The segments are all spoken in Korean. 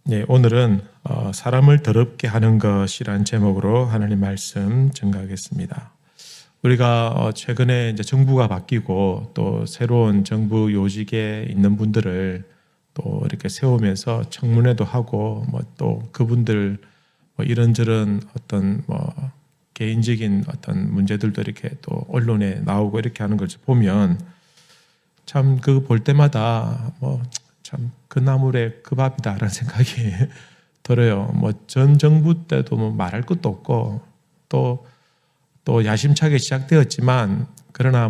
네, 오늘은 사람을 더럽게 하는 것이란 제목으로 하나님 말씀 증거하겠습니다. 우리가 최근에 이제 정부가 바뀌고 또 새로운 정부 요직에 있는 분들을 또 이렇게 세우면서 청문회도 하고 또 그분들 이런저런 어떤 개인적인 어떤 문제들도 이렇게 또 언론에 나오고 이렇게 하는 걸 보면 참 그 볼 때마다 참 그 나물에 그 밥이다라는 생각이 들어요. 전 정부 때도 말할 것도 없고 또 야심차게 시작되었지만 그러나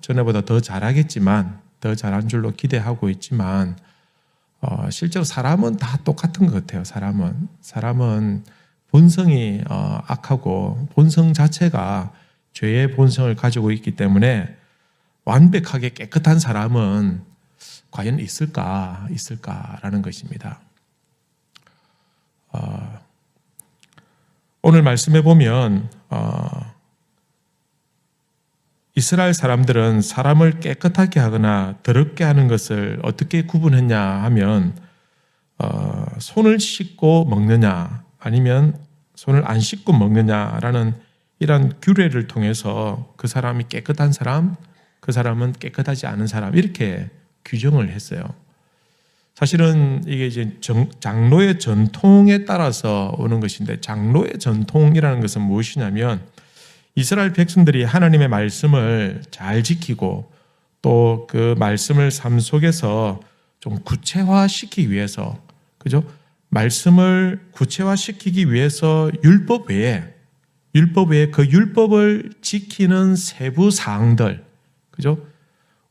전에보다 더 잘하겠지만 더 잘한 줄로 기대하고 있지만 실제로 사람은 다 똑같은 것 같아요. 사람은 본성이 악하고 본성 자체가 죄의 본성을 가지고 있기 때문에 완벽하게 깨끗한 사람은 과연 있을까라는 것입니다. 오늘 말씀해 보면 이스라엘 사람들은 사람을 깨끗하게 하거나 더럽게 하는 것을 어떻게 구분했냐 하면 손을 씻고 먹느냐 아니면 손을 안 씻고 먹느냐라는 이런 규례를 통해서 그 사람이 깨끗한 사람, 그 사람은 깨끗하지 않은 사람 이렇게 규정을 했어요. 사실은 이게 이제 장로의 전통에 따라서 오는 것인데 장로의 전통이라는 것은 무엇이냐면 이스라엘 백성들이 하나님의 말씀을 잘 지키고 또 그 말씀을 삶 속에서 좀 구체화시키기 위해서 그죠? 말씀을 구체화시키기 위해서 율법 외에 그 율법을 지키는 세부 사항들 그죠?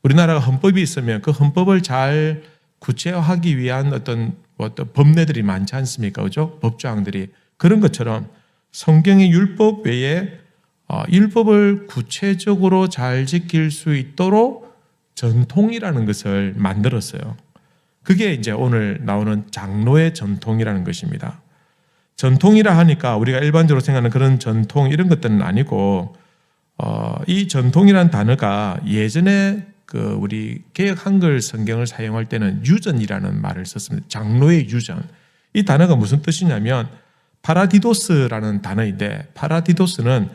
우리나라가 헌법이 있으면 그 헌법을 잘 구체화하기 위한 어떤 법례들이 많지 않습니까? 그죠? 법조항들이. 그런 것처럼 성경의 율법 외에 율법을 구체적으로 잘 지킬 수 있도록 전통이라는 것을 만들었어요. 그게 이제 오늘 나오는 장로의 전통이라는 것입니다. 전통이라 하니까 우리가 일반적으로 생각하는 그런 전통 이런 것들은 아니고 이 전통이라는 단어가 예전에 우리 개역 한글 성경을 사용할 때는 유전이라는 말을 썼습니다. 장로의 유전. 이 단어가 무슨 뜻이냐면 파라디도스라는 단어인데 파라디도스는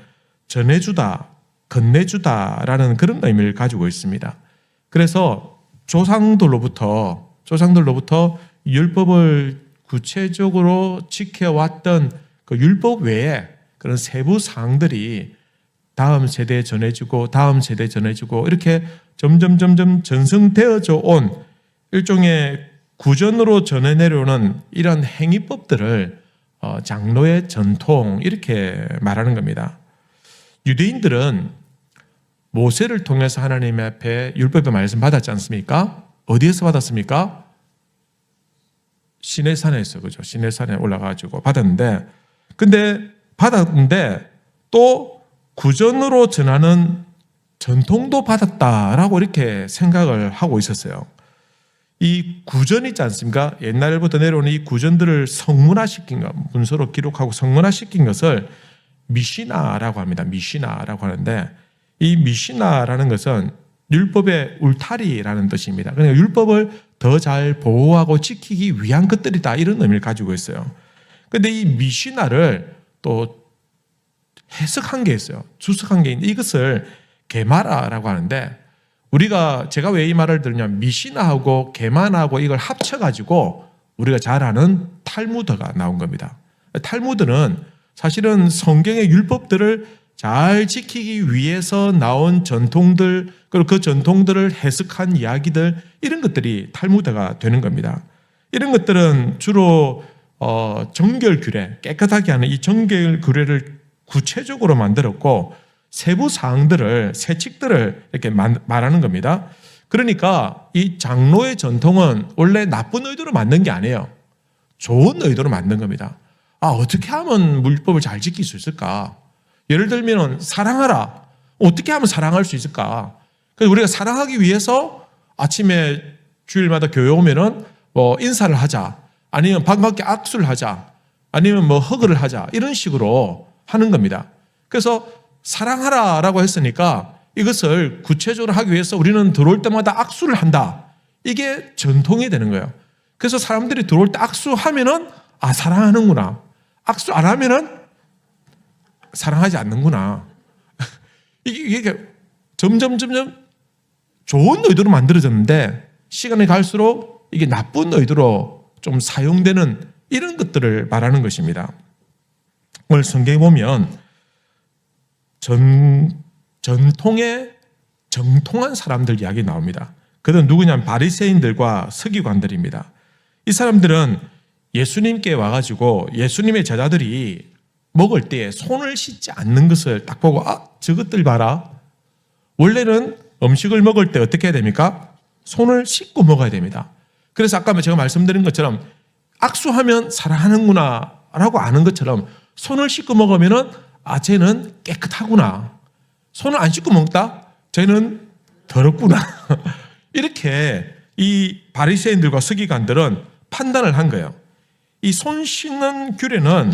전해주다, 건네주다라는 그런 의미를 가지고 있습니다. 그래서 조상들로부터 율법을 구체적으로 지켜왔던 그 율법 외에 그런 세부 사항들이 다음 세대에 전해지고 다음 세대에 전해지고 이렇게 점점 전승되어져 온 일종의 구전으로 전해 내려오는 이런 행위법들을 장로의 전통 이렇게 말하는 겁니다. 유대인들은 모세를 통해서 하나님 앞에 율법의 말씀 받았지 않습니까? 어디에서 받았습니까? 시내산에서 그죠? 시내산에 올라가지고 받았는데 또 구전으로 전하는 전통도 받았다라고 이렇게 생각을 하고 있었어요. 이 구전 있지 않습니까? 옛날부터 내려오는 이 구전들을 성문화시킨 것, 문서로 기록하고 성문화시킨 것을 미시나라고 합니다. 미시나라고 하는데 이 미시나라는 것은 율법의 울타리라는 뜻입니다. 그러니까 율법을 더 잘 보호하고 지키기 위한 것들이다 이런 의미를 가지고 있어요. 그런데 이 미시나를 또 해석한 게 있어요. 주석한 게 있는데 이것을 게마라라고 하는데 제가 왜 이 말을 들냐면 미시나하고 게마나하고 이걸 합쳐가지고 우리가 잘 아는 탈무드가 나온 겁니다. 탈무드는 사실은 성경의 율법들을 잘 지키기 위해서 나온 전통들 그리고 그 전통들을 해석한 이야기들 이런 것들이 탈무드가 되는 겁니다. 이런 것들은 주로 정결 규례 깨끗하게 하는 이 정결 규례를 구체적으로 만들었고 세부 사항들을 세칙들을 이렇게 말하는 겁니다. 그러니까 이 장로의 전통은 원래 나쁜 의도로 만든 게 아니에요. 좋은 의도로 만든 겁니다. 어떻게 하면 율법을 잘 지킬 수 있을까? 예를 들면 사랑하라. 어떻게 하면 사랑할 수 있을까? 그래서 우리가 사랑하기 위해서 아침에 주일마다 교회 오면은 인사를 하자. 아니면 반갑게 악수를 하자. 아니면 허그를 하자. 이런 식으로 하는 겁니다. 그래서 사랑하라라고 했으니까 이것을 구체적으로 하기 위해서 우리는 들어올 때마다 악수를 한다. 이게 전통이 되는 거예요. 그래서 사람들이 들어올 때 악수하면은 사랑하는구나. 악수 안 하면은 사랑하지 않는구나. 이게 점점 좋은 의도로 만들어졌는데 시간이 갈수록 이게 나쁜 의도로 좀 사용되는 이런 것들을 말하는 것입니다. 오늘 성경에 보면 전통에 정통한 사람들 이야기 나옵니다. 그들은 누구냐면 바리새인들과 서기관들입니다. 이 사람들은 예수님께 와가지고 예수님의 제자들이 먹을 때 손을 씻지 않는 것을 딱 보고 저것들 봐라. 원래는 음식을 먹을 때 어떻게 해야 됩니까? 손을 씻고 먹어야 됩니다. 그래서 아까 제가 말씀드린 것처럼 악수하면 사랑하는구나 라고 아는 것처럼 손을 씻고 먹으면은 쟤는 깨끗하구나. 손을 안 씻고 먹다? 쟤는 더럽구나. 이렇게 이 바리새인들과 서기관들은 판단을 한 거예요. 이 손 씻는 규례는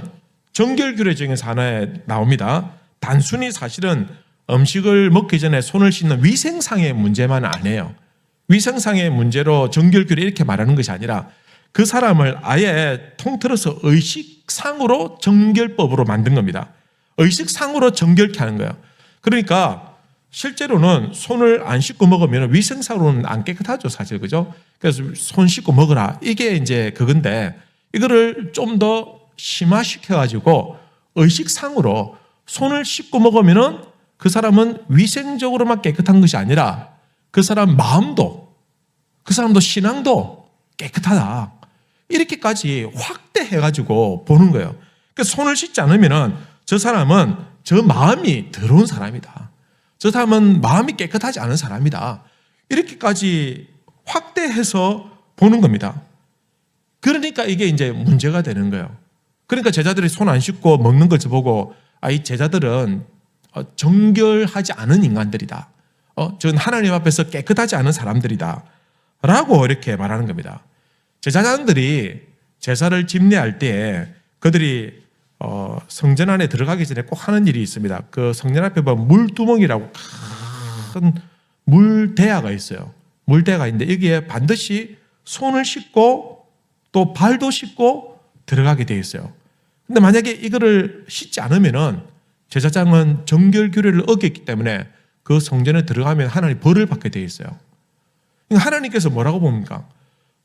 정결규례 중에서 하나에 나옵니다. 단순히 사실은 음식을 먹기 전에 손을 씻는 위생상의 문제만 아니에요. 위생상의 문제로 정결규례 이렇게 말하는 것이 아니라 그 사람을 아예 통틀어서 의식상으로 정결법으로 만든 겁니다. 의식상으로 정결케 하는 거예요. 그러니까 실제로는 손을 안 씻고 먹으면 위생상으로는 안 깨끗하죠, 사실. 그죠? 그래서 손 씻고 먹으라. 이게 이제 그건데 이거를 좀 더 심화시켜가지고 의식상으로 손을 씻고 먹으면은 그 사람은 위생적으로만 깨끗한 것이 아니라 그 사람 마음도, 그 사람도 신앙도 깨끗하다. 이렇게까지 확대해가지고 보는 거예요. 그러니까 손을 씻지 않으면은 저 사람은 저 마음이 더러운 사람이다. 저 사람은 마음이 깨끗하지 않은 사람이다. 이렇게까지 확대해서 보는 겁니다. 그러니까 이게 이제 문제가 되는 거예요. 그러니까 제자들이 손 안 씻고 먹는 것을 보고 이 제자들은 정결하지 않은 인간들이다. 저는 하나님 앞에서 깨끗하지 않은 사람들이다. 라고 이렇게 말하는 겁니다. 제사장들이 제사를 집례할 때 그들이 성전 안에 들어가기 전에 꼭 하는 일이 있습니다. 그 성전 앞에 보면 물두멍이라고 큰 물대야가 있어요. 물대야가 있는데 여기에 반드시 손을 씻고 또 발도 씻고 들어가게 되어 있어요. 근데 만약에 이거를 씻지 않으면은 제사장은 정결규례를 어겼기 때문에 그 성전에 들어가면 하나님 벌을 받게 되어 있어요. 그러니까 하나님께서 뭐라고 봅니까?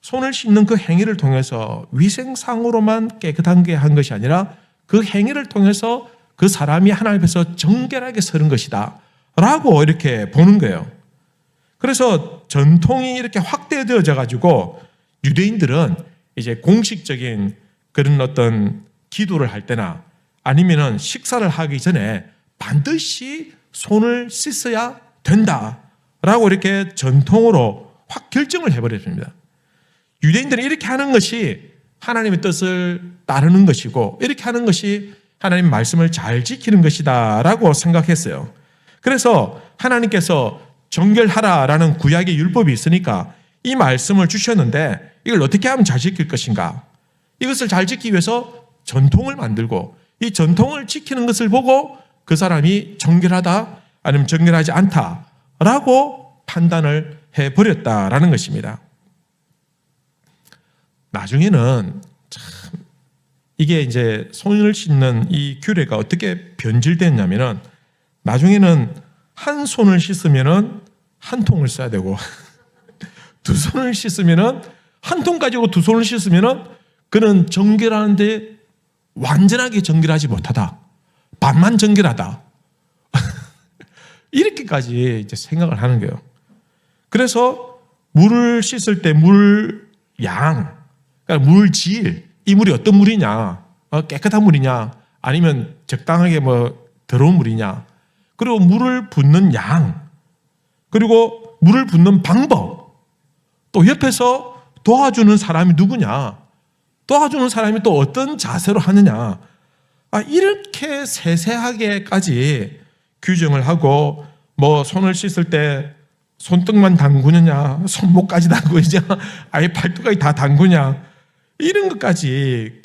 손을 씻는 그 행위를 통해서 위생상으로만 깨끗한 게 한 것이 아니라 그 행위를 통해서 그 사람이 하나님 앞에서 정결하게 서는 것이다 라고 이렇게 보는 거예요. 그래서 전통이 이렇게 확대되어져 가지고 유대인들은 이제 공식적인 그런 어떤 기도를 할 때나 아니면은 식사를 하기 전에 반드시 손을 씻어야 된다라고 이렇게 전통으로 확 결정을 해버렸습니다. 유대인들은 이렇게 하는 것이 하나님의 뜻을 따르는 것이고 이렇게 하는 것이 하나님의 말씀을 잘 지키는 것이다라고 생각했어요. 그래서 하나님께서 정결하라라는 구약의 율법이 있으니까 이 말씀을 주셨는데 이걸 어떻게 하면 잘 지킬 것인가? 이것을 잘 지키기 위해서 전통을 만들고 이 전통을 지키는 것을 보고 그 사람이 정결하다 아니면 정결하지 않다라고 판단을 해버렸다라는 것입니다. 나중에는 참 이게 이제 손을 씻는 이 규례가 어떻게 변질됐냐면은 나중에는 한 손을 씻으면은 한 통을 써야 되고 두 손을 씻으면은 한 통 가지고 두 손을 씻으면은 그는 정결하는데 완전하게 정결하지 못하다. 반만 정결하다. 이렇게까지 이제 생각을 하는 거예요. 그래서 물을 씻을 때 물 양, 그러니까 물 질, 이 물이 어떤 물이냐, 깨끗한 물이냐, 아니면 적당하게 더러운 물이냐, 그리고 물을 붓는 양, 그리고 물을 붓는 방법, 또 옆에서 도와주는 사람이 누구냐, 도와주는 사람이 또 어떤 자세로 하느냐, 이렇게 세세하게까지 규정을 하고 손을 씻을 때 손등만 담그느냐, 손목까지 담그느냐, 아예 팔뚝까지 다 담그냐, 이런 것까지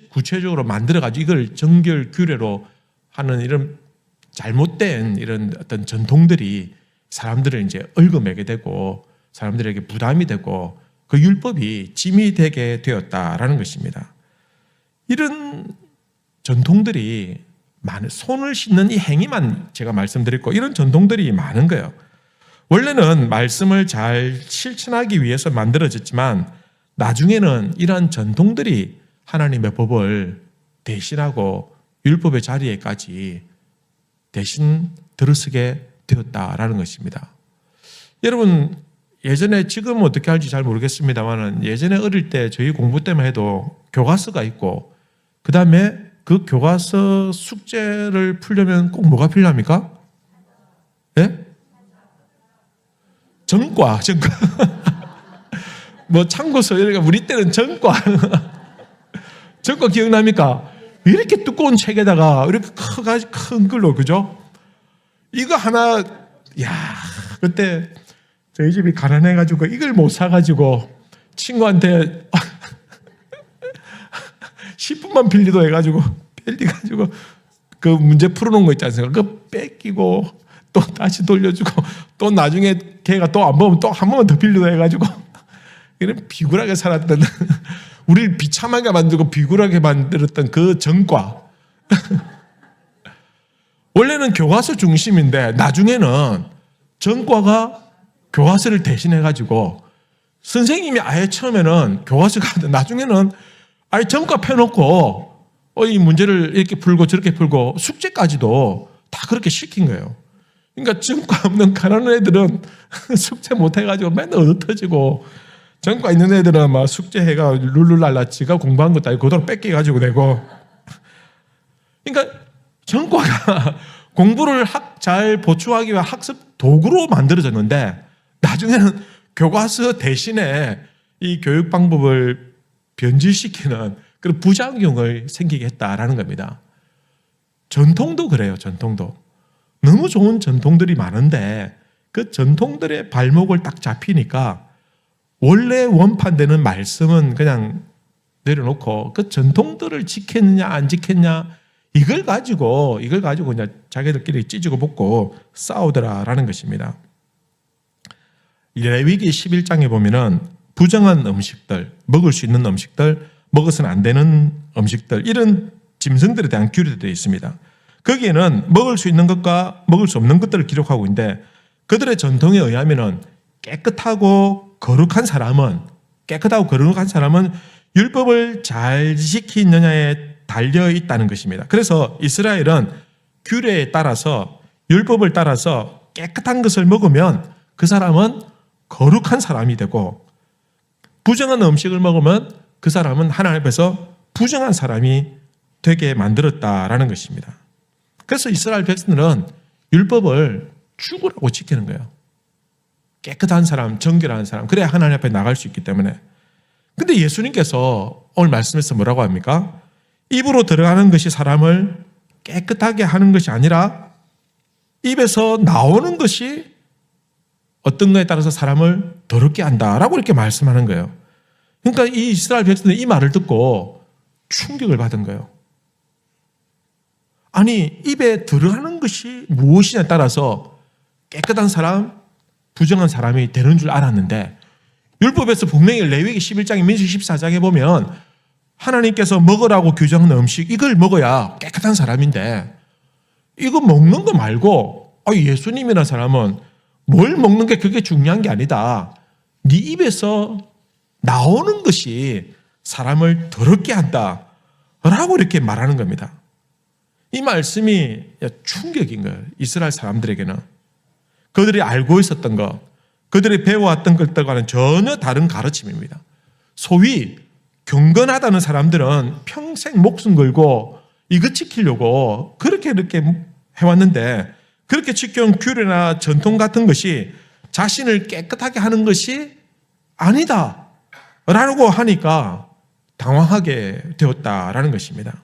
구체적으로 만들어가지고 이걸 정결 규례로 하는 이런 잘못된 이런 어떤 전통들이 사람들을 이제 얽어매게 되고 사람들에게 부담이 되고 그 율법이 짐이 되게 되었다라는 것입니다. 이런 전통들이 많은, 손을 씻는 이 행위만 제가 말씀드렸고 이런 전통들이 많은 거예요. 원래는 말씀을 잘 실천하기 위해서 만들어졌지만 나중에는 이러한 전통들이 하나님의 법을 대신하고 율법의 자리에까지 대신 들어서게 되었다라는 것입니다. 여러분, 예전에 지금 어떻게 할지 잘 모르겠습니다만 예전에 어릴 때 저희 공부 때만 해도 교과서가 있고 그 다음에 그 교과서 숙제를 풀려면 꼭 뭐가 필요합니까? 예? 전과. 뭐 참고서, 우리 때는 전과. 전과 기억납니까? 이렇게 두꺼운 책에다가 이렇게 큰 글로, 그죠? 이거 하나, 야, 그때 저희 집이 가난해가지고 이걸 못 사가지고 친구한테 10분만 빌리도 해가지고 빌려가지고 그 문제 풀어놓은 거 있지 않습니까? 그거 뺏기고 또 다시 돌려주고 또 나중에 걔가 또 안 보면 또 한 번만 더 빌려도 해가지고 이런 비굴하게 살았던 우리를 비참하게 만들고 비굴하게 만들었던 그 전과 원래는 교과서 중심인데 나중에는 전과가 교과서를 대신해가지고 선생님이 아예 처음에는 교과서가 나중에는 아예 전과 펴놓고 이 문제를 이렇게 풀고 저렇게 풀고 숙제까지도 다 그렇게 시킨 거예요. 그러니까 전과 없는 가난한 애들은 숙제 못 해가지고 맨날 얻어터지고 전과 있는 애들은 막 숙제해가 룰루랄라 지가 공부한 것도 아니고 그대로 뺏겨가지고 내고 그러니까 전과가 공부를 잘 보충하기 위한 학습 도구로 만들어졌는데 나중에는 교과서 대신에 이 교육 방법을 변질시키는 그런 부작용을 생기게 했다라는 겁니다. 전통도 그래요. 전통도. 너무 좋은 전통들이 많은데 그 전통들의 발목을 딱 잡히니까 원래 원판되는 말씀은 그냥 내려놓고 그 전통들을 지켰느냐 안 지켰냐 이걸 가지고 그냥 자기들끼리 찢고 볶고 싸우더라라는 것입니다. 레위기 11장에 보면은 부정한 음식들, 먹을 수 있는 음식들, 먹어서는 안 되는 음식들 이런 짐승들에 대한 규례도 되어 있습니다. 거기에는 먹을 수 있는 것과 먹을 수 없는 것들을 기록하고 있는데 그들의 전통에 의하면은 깨끗하고 거룩한 사람은 율법을 잘 지키느냐에 달려 있다는 것입니다. 그래서 이스라엘은 규례에 따라서 율법을 따라서 깨끗한 것을 먹으면 그 사람은 거룩한 사람이 되고 부정한 음식을 먹으면 그 사람은 하나님 앞에서 부정한 사람이 되게 만들었다라는 것입니다. 그래서 이스라엘 백성들은 율법을 죽으라고 지키는 거예요. 깨끗한 사람, 정결한 사람, 그래야 하나님 앞에 나갈 수 있기 때문에. 근데 예수님께서 오늘 말씀에서 뭐라고 합니까? 입으로 들어가는 것이 사람을 깨끗하게 하는 것이 아니라 입에서 나오는 것이 어떤 거에 따라서 사람을 더럽게 한다라고 이렇게 말씀하는 거예요. 그러니까 이 이스라엘 백성들이 이 말을 듣고 충격을 받은 거예요. 아니, 입에 들어가는 것이 무엇이냐에 따라서 깨끗한 사람, 부정한 사람이 되는 줄 알았는데 율법에서 분명히 레위기 11장에 민수기 14장에 보면 하나님께서 먹으라고 규정한 음식 이걸 먹어야 깨끗한 사람인데 이거 먹는 거 말고 예수님이라는 사람은 뭘 먹는 게 그게 중요한 게 아니다. 네 입에서 나오는 것이 사람을 더럽게 한다 라고 이렇게 말하는 겁니다. 이 말씀이 충격인 거예요. 이스라엘 사람들에게는. 그들이 알고 있었던 것, 그들이 배워왔던 것들과는 전혀 다른 가르침입니다. 소위 경건하다는 사람들은 평생 목숨 걸고 이거 지키려고 그렇게 해왔는데 그렇게 지켜온 규례나 전통 같은 것이 자신을 깨끗하게 하는 것이 아니다 라고 하니까 당황하게 되었다라는 것입니다.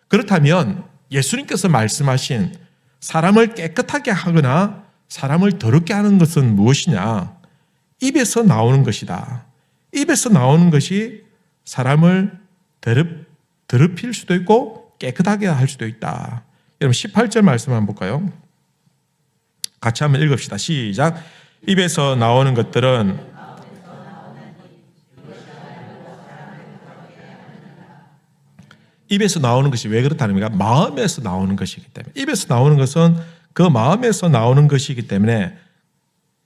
그렇다면 예수님께서 말씀하신 사람을 깨끗하게 하거나 사람을 더럽게 하는 것은 무엇이냐? 입에서 나오는 것이다. 입에서 나오는 것이 사람을 더럽힐 수도 있고 깨끗하게 할 수도 있다. 여러분 18절 말씀 한번 볼까요? 같이 한번 읽읍시다. 시작. 입에서 나오는 것들은 입에서 나오는 것이 왜 그렇다는 겁니까? 마음에서 나오는 것이기 때문에. 입에서 나오는 것은 그 마음에서 나오는 것이기 때문에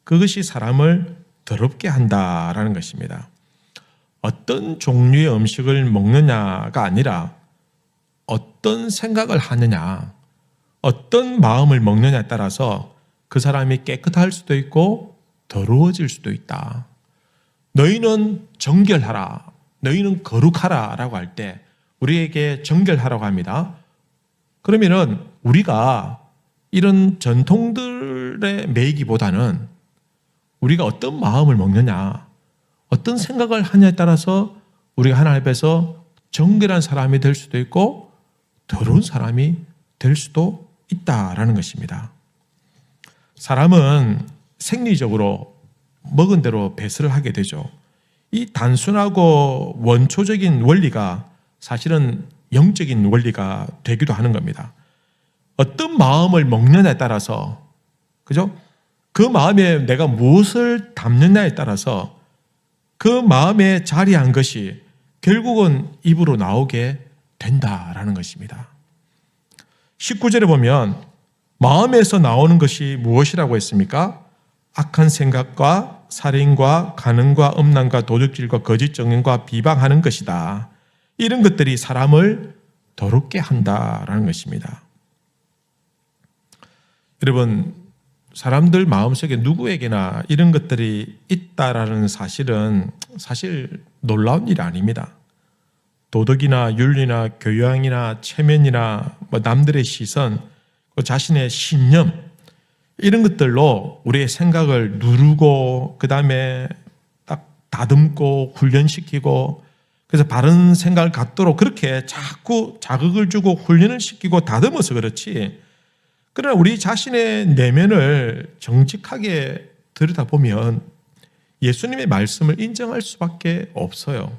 그것이 사람을 더럽게 한다라는 것입니다. 어떤 종류의 음식을 먹느냐가 아니라 어떤 생각을 하느냐, 어떤 마음을 먹느냐에 따라서 그 사람이 깨끗할 수도 있고 더러워질 수도 있다. 너희는 정결하라, 너희는 거룩하라 라고 할 때 우리에게 정결하라고 합니다. 그러면은 우리가 이런 전통들에 매이기보다는 우리가 어떤 마음을 먹느냐, 어떤 생각을 하냐에 따라서 우리가 하나님 앞에서 정결한 사람이 될 수도 있고 더러운 사람이 될 수도 있다라는 것입니다. 사람은 생리적으로 먹은 대로 배설을 하게 되죠. 이 단순하고 원초적인 원리가 사실은 영적인 원리가 되기도 하는 겁니다. 어떤 마음을 먹느냐에 따라서, 그죠? 그 마음에 내가 무엇을 담느냐에 따라서 그 마음에 자리한 것이 결국은 입으로 나오게 된다라는 것입니다. 19절에 보면 마음에서 나오는 것이 무엇이라고 했습니까? 악한 생각과 살인과 간음과 음란과 도둑질과 거짓 증언과 비방하는 것이다. 이런 것들이 사람을 더럽게 한다라는 것입니다. 여러분, 사람들 마음속에 누구에게나 이런 것들이 있다라는 사실은 사실 놀라운 일이 아닙니다. 도덕이나 윤리나 교양이나 체면이나 남들의 시선, 자신의 신념, 이런 것들로 우리의 생각을 누르고 그 다음에 딱 다듬고 훈련시키고, 그래서 바른 생각을 갖도록 그렇게 자꾸 자극을 주고 훈련을 시키고 다듬어서 그렇지, 그러나 우리 자신의 내면을 정직하게 들여다보면 예수님의 말씀을 인정할 수밖에 없어요.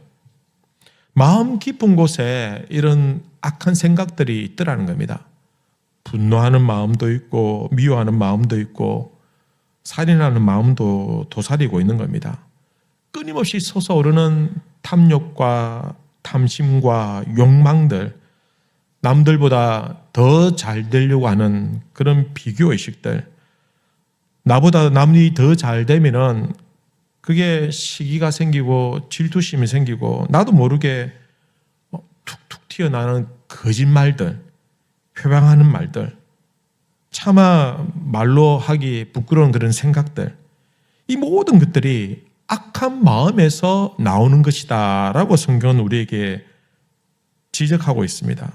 마음 깊은 곳에 이런 악한 생각들이 있더라는 겁니다. 분노하는 마음도 있고 미워하는 마음도 있고 살인하는 마음도 도사리고 있는 겁니다. 끊임없이 솟아오르는 탐욕과 탐심과 욕망들, 남들보다 더 잘 되려고 하는 그런 비교의식들, 나보다 남이 더 잘 되면은 그게 시기가 생기고 질투심이 생기고 나도 모르게 툭툭 튀어나오는 거짓말들, 회방하는 말들, 차마 말로 하기 부끄러운 그런 생각들, 이 모든 것들이 악한 마음에서 나오는 것이다 라고 성경은 우리에게 지적하고 있습니다.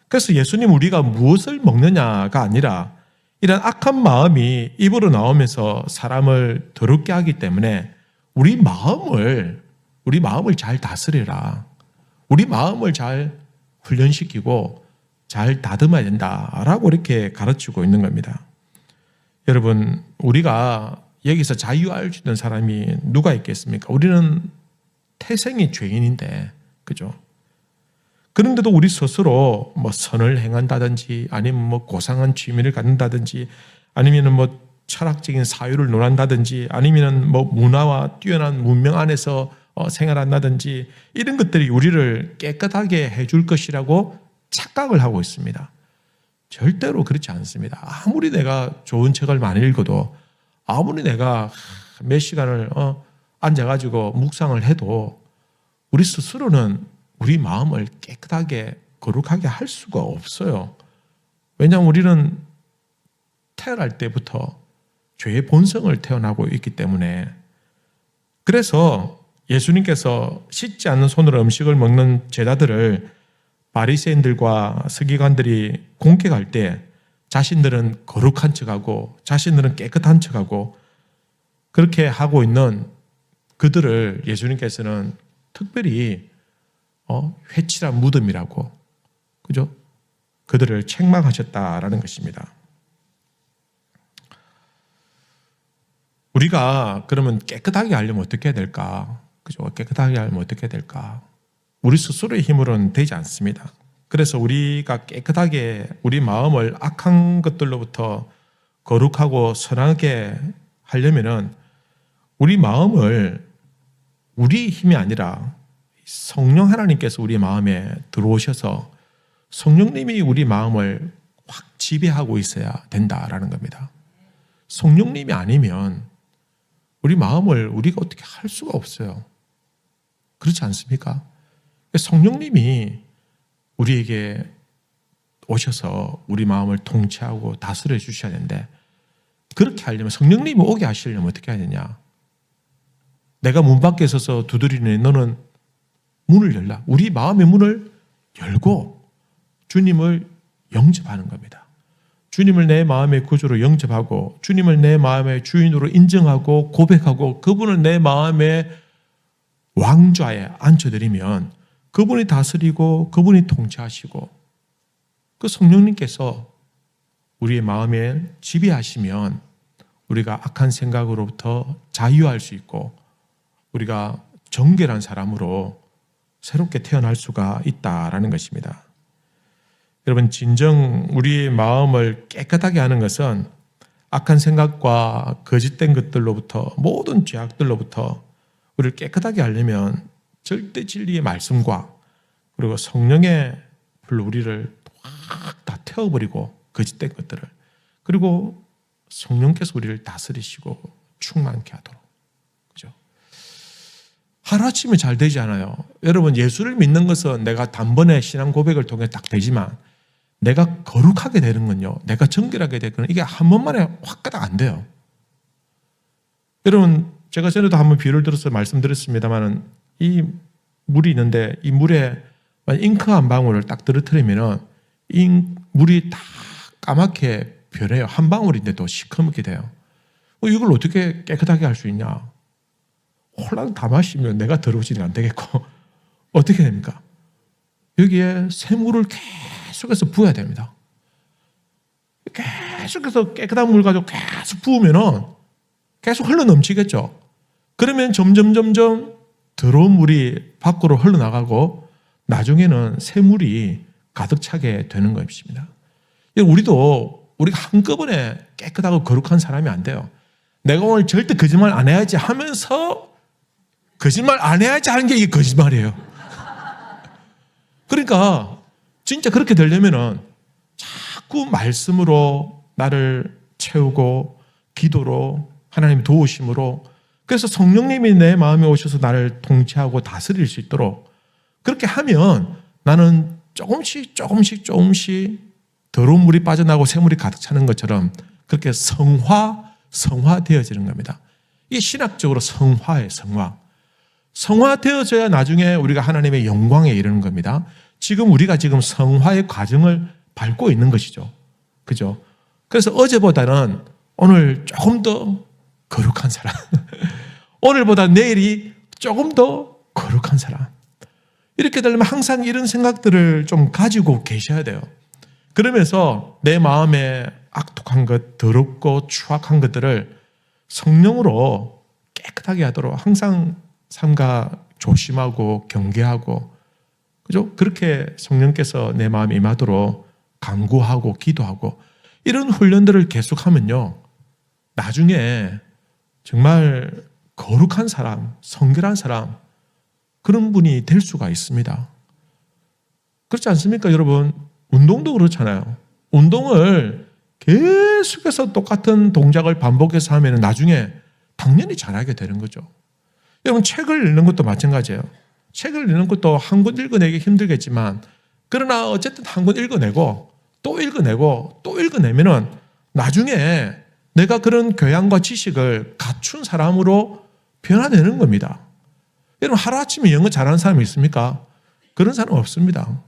그래서 예수님 우리가 무엇을 먹느냐가 아니라 이런 악한 마음이 입으로 나오면서 사람을 더럽게 하기 때문에 우리 마음을 잘 다스리라, 우리 마음을 잘 훈련시키고 잘 다듬어야 된다라고 이렇게 가르치고 있는 겁니다. 여러분, 우리가 여기서 자유할 수 있는 사람이 누가 있겠습니까? 우리는 태생이 죄인인데, 그죠? 그런데도 우리 스스로 선을 행한다든지 아니면 고상한 취미를 갖는다든지 아니면 철학적인 사유를 논한다든지 아니면 문화와 뛰어난 문명 안에서 생활한다든지 이런 것들이 우리를 깨끗하게 해줄 것이라고 착각을 하고 있습니다. 절대로 그렇지 않습니다. 아무리 내가 좋은 책을 많이 읽어도, 아무리 내가 몇 시간을 앉아가지고 묵상을 해도 우리 스스로는 우리 마음을 깨끗하게 거룩하게 할 수가 없어요. 왜냐하면 우리는 태어날 때부터 죄의 본성을 태어나고 있기 때문에. 그래서 예수님께서 씻지 않는 손으로 음식을 먹는 제자들을 바리새인들과 서기관들이 공격할 때 자신들은 거룩한 척하고 자신들은 깨끗한 척하고 그렇게 하고 있는 그들을 예수님께서는 특별히 회칠한 무덤이라고, 그죠? 그들을 책망하셨다라는 것입니다. 우리가 그러면 깨끗하게 하려면 어떻게 해야 될까? 그죠? 깨끗하게 하려면 어떻게 해야 될까? 우리 스스로의 힘으로는 되지 않습니다. 그래서 우리가 깨끗하게 우리 마음을 악한 것들로부터 거룩하고 선하게 하려면은 우리 마음을 우리 힘이 아니라 성령 하나님께서 우리 마음에 들어오셔서 성령님이 우리 마음을 확 지배하고 있어야 된다라는 겁니다. 성령님이 아니면 우리 마음을 우리가 어떻게 할 수가 없어요. 그렇지 않습니까? 성령님이 우리에게 오셔서 우리 마음을 통치하고 다스려 주셔야 되는데, 그렇게 하려면, 성령님이 오게 하시려면 어떻게 해야 되냐? 내가 문 밖에 서서 두드리니 너는 문을 열라. 우리 마음의 문을 열고 주님을 영접하는 겁니다. 주님을 내 마음의 구주로 영접하고 주님을 내 마음의 주인으로 인정하고 고백하고 그분을 내 마음의 왕좌에 앉혀드리면 그분이 다스리고 그분이 통치하시고 그 성령님께서 우리의 마음에 지배하시면 우리가 악한 생각으로부터 자유할 수 있고 우리가 정결한 사람으로 새롭게 태어날 수가 있다라는 것입니다. 여러분, 진정 우리의 마음을 깨끗하게 하는 것은 악한 생각과 거짓된 것들로부터, 모든 죄악들로부터 우리를 깨끗하게 하려면 절대 진리의 말씀과 그리고 성령의 불로 우리를 확 다 태워버리고 거짓된 것들을, 그리고 성령께서 우리를 다스리시고 충만케 하도록. 그죠? 하루아침에 잘 되지 않아요. 여러분, 예수를 믿는 것은 내가 단번에 신앙 고백을 통해 딱 되지만 내가 거룩하게 되는 건요, 내가 정결하게 되는 건 이게 한 번만에 확 가닥 안 돼요. 여러분, 제가 전에도 한번 비유를 들어서 말씀드렸습니다만, 이 물이 있는데 이 물에 잉크 한 방울을 딱 떨어뜨리면 이 물이 다 까맣게 변해요. 한 방울인데도 시커멓게 돼요. 이걸 어떻게 깨끗하게 할 수 있냐? 홀랑 다 마시면 내가 더러워지는 안 되겠고 어떻게 됩니까? 여기에 새물을 계속해서 부어야 됩니다. 계속해서 깨끗한 물 가지고 계속 부으면은 계속 흘러 넘치겠죠. 그러면 점점 더러운 물이 밖으로 흘러나가고 나중에는 새물이 가득 차게 되는 것입니다. 우리가 한꺼번에 깨끗하고 거룩한 사람이 안 돼요. 내가 오늘 절대 거짓말 안 해야지 하면서 거짓말 안 해야지 하는 게 이게 거짓말이에요. 그러니까 진짜 그렇게 되려면은 자꾸 말씀으로 나를 채우고 기도로 하나님의 도우심으로, 그래서 성령님이 내 마음에 오셔서 나를 통치하고 다스릴 수 있도록 그렇게 하면 나는 조금씩 더러운 물이 빠져나가고 새물이 가득 차는 것처럼 그렇게 성화되어지는 겁니다. 이게 신학적으로 성화예요. 성화되어져야 나중에 우리가 하나님의 영광에 이르는 겁니다. 지금 우리가 성화의 과정을 밟고 있는 것이죠. 그죠? 그래서 어제보다는 오늘 조금 더 거룩한 사람, 오늘보다 내일이 조금 더 거룩한 사람, 이렇게 되려면 항상 이런 생각들을 좀 가지고 계셔야 돼요. 그러면서 내 마음에 악독한 것, 더럽고 추악한 것들을 성령으로 깨끗하게 하도록 항상 삼가 조심하고 경계하고, 그죠? 그렇게 성령께서 내 마음에 임하도록 간구하고 기도하고 이런 훈련들을 계속하면요, 나중에 정말 거룩한 사람, 성결한 사람, 그런 분이 될 수가 있습니다. 그렇지 않습니까, 여러분? 운동도 그렇잖아요. 운동을 계속해서 똑같은 동작을 반복해서 하면 나중에 당연히 잘하게 되는 거죠. 여러분, 책을 읽는 것도 마찬가지예요. 책을 읽는 것도 한 권 읽어내기 힘들겠지만, 그러나 어쨌든 한 권 읽어내고 또 읽어내고 또 읽어내면은 나중에 내가 그런 교양과 지식을 갖춘 사람으로 변화되는 겁니다. 여러분, 하루아침에 영어 잘하는 사람이 있습니까? 그런 사람 없습니다.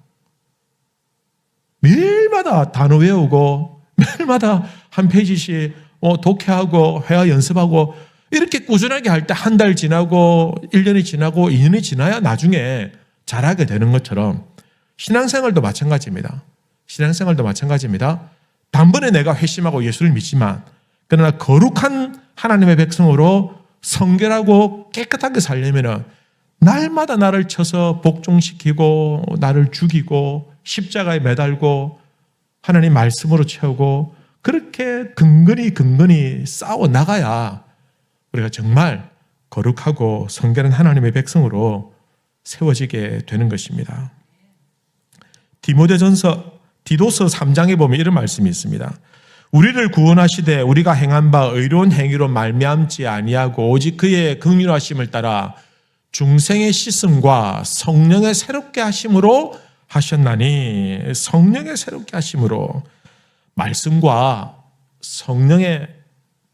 매일마다 단어 외우고 매일마다 한 페이지씩 독해하고 회화 연습하고 이렇게 꾸준하게 할 때 한 달 지나고 1년이 지나고 2년이 지나야 나중에 잘하게 되는 것처럼 신앙생활도 마찬가지입니다. 단번에 내가 회심하고 예수를 믿지만, 그러나 거룩한 하나님의 백성으로 성결하고 깨끗하게 살려면 날마다 나를 쳐서 복종시키고 나를 죽이고 십자가에 매달고 하나님 말씀으로 채우고 그렇게 근근히 싸워 나가야 우리가 정말 거룩하고 성결한 하나님의 백성으로 세워지게 되는 것입니다. 디도서 3장에 보면 이런 말씀이 있습니다. 우리를 구원하시되 우리가 행한 바 의로운 행위로 말미암지 아니하고 오직 그의 긍휼하심을 따라 중생의 씻음과 성령의 새롭게 하심으로 하셨나니, 성령의 새롭게 하심으로, 말씀과 성령의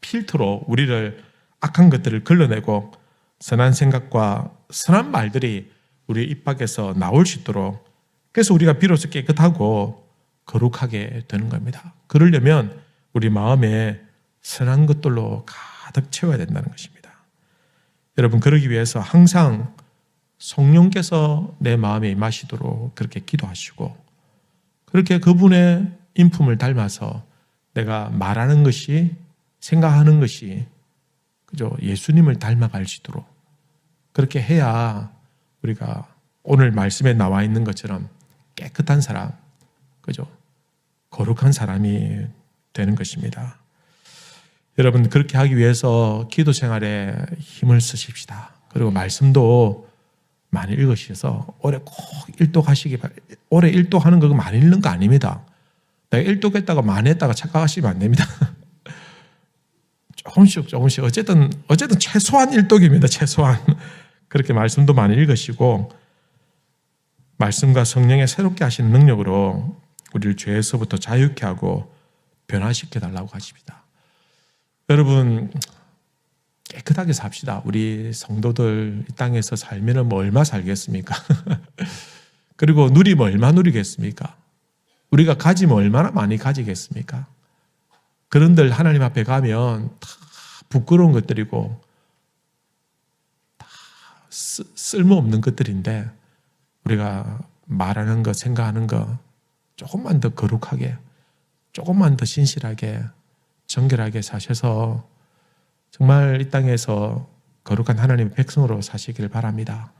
필터로 우리를 악한 것들을 걸러내고 선한 생각과 선한 말들이 우리의 입 밖에서 나올 수 있도록, 그래서 우리가 비로소 깨끗하고 거룩하게 되는 겁니다. 그러려면 우리 마음에 선한 것들로 가득 채워야 된다는 것입니다. 여러분, 그러기 위해서 항상 성령께서 내 마음에 임하시도록 그렇게 기도하시고, 그렇게 그분의 인품을 닮아서 내가 말하는 것이, 생각하는 것이 그죠, 예수님을 닮아갈 수 있도록 그렇게 해야 우리가 오늘 말씀에 나와 있는 것처럼 깨끗한 사람, 그죠, 거룩한 사람이 되는 것입니다. 여러분, 그렇게 하기 위해서 기도 생활에 힘을 쓰십시다. 그리고 말씀도 많이 읽으셔서 올해 꼭 일독하시기 바랍니다. 올해 일독하는 거 많이 읽는 거 아닙니다. 내가 일독했다가 많이 했다가 착각하시면 안 됩니다. 조금씩 어쨌든 최소한 일독입니다. 최소한. 그렇게 말씀도 많이 읽으시고 말씀과 성령의 새롭게 하시는 능력으로 우리를 죄에서부터 자유케 하고 변화시켜 달라고 하십니다. 여러분, 깨끗하게 삽시다. 우리 성도들 이 땅에서 살면 뭐 얼마 살겠습니까? 그리고 누리면 얼마 누리겠습니까? 우리가 가지면 얼마나 많이 가지겠습니까? 그런들 하나님 앞에 가면 다 부끄러운 것들이고 다 쓸모없는 것들인데, 우리가 말하는 것, 생각하는 것 조금만 더 거룩하게, 조금만 더 신실하게, 정결하게 사셔서 정말 이 땅에서 거룩한 하나님의 백성으로 사시길 바랍니다.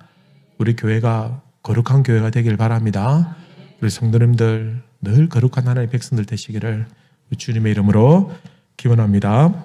우리 교회가 거룩한 교회가 되길 바랍니다. 우리 성도님들 늘 거룩한 하나님의 백성들 되시기를 주님의 이름으로 기원합니다.